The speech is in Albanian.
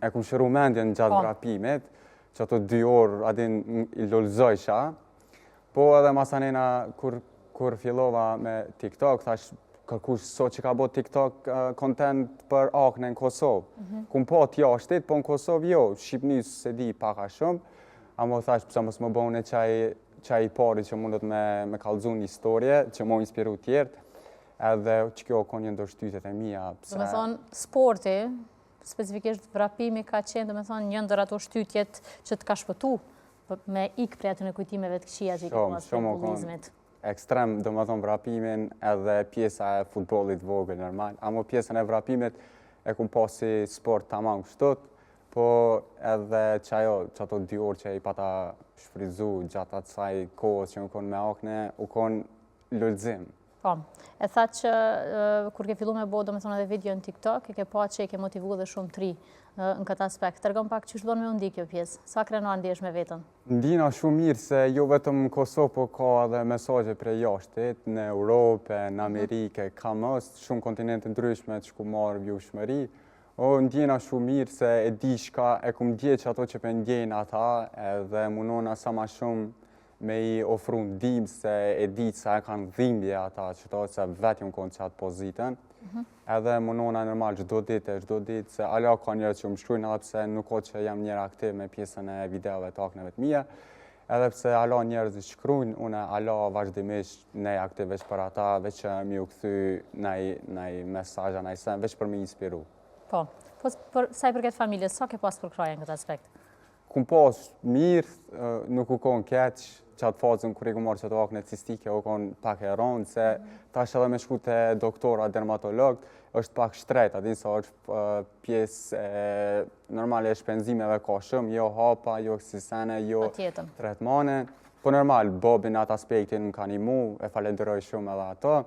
e kum shëru mendjen gjatë vrapimit, që ato 2 orë adin i lullzojsha, po edhe masanena kur fillova me TikTok, thash kërkush sot që ka bo TikTok content për akne në Kosovë. Kum po t'jashtit, po në Kosovë jo, Shqipnis se di paka shumë, amo thash pësa mos më bëhune qaj i pari që mundet me kallëzu një historie, që më inspiru tjertë, edhe që kjo konë një ndërshtytet e mija. Do me thonë, sporti, specifikisht vrapimi ka qenë, do me thonë, një ndër ato shtytjet që të ka shpëtu me ikë prej atë në kujtimeve të këshia që i ka pas për bullizmit. Ekstrem, do më thonë vrapimin edhe pjesa e futbolit vogël normal. Amo pjesën e vrapimit e kum pasi sport tamam kështot, po edhe që ato 2 orë që i pata shfrizu gjatë atësaj kohës që u konë me akne, u konë lullzim. Po, e tha që kur ke fillu me bo, do me thonë edhe video në TikTok, e ke pa që i ke motivu dhe shumë tri në këtë aspekt. Tërgëm pak që shbon me undi kjo pjesë, sa krenuar ndihesh me vetën? Ndina shumë mirë se jo vetëm në Kosovë, po ka edhe mesazhe prej jashtit, në Europë, në Amerike, ka mos, shumë kontinente ndryshme që ku marrë vjushmëri. Ndjena shumë mirë se e di shka, e kum dje që ato që për ndjenë ata, edhe munona sa ma shumë me i ofru ndim se e di sa e kanë dhimbje ata që to se vetë jënë konë që atë pozitën. Edhe munona normal gjdo ditë, se ala ka njerë që më shkrujnë edhe pse nuk o që jam njerë aktiv me pjesën e videove të akneve të mija, edhe pse ala njerëz shkrujnë, une ala vazhdimisht nej aktiv veç për ata, veç që mi u këthy nej mesazha, nej sen, veç për mi inspiru. Po, sa i përket familjes, sa ke pas për kraje në këtë aspekt? Kum pas mirë, nuk u konë keq, që atë fazën kër i ku marrë që të akne cistike u konë pak e rëndë, se tash edhe me shku të doktora, dermatolog, është pak shtrejt, adin sa është pjesë normale e shpenzimeve ka shumë, jo hapa, jo oksisene, jo tretmane. Po normal, Bobin atë aspektin më ka një mu, e falenderoj shumë edhe ato.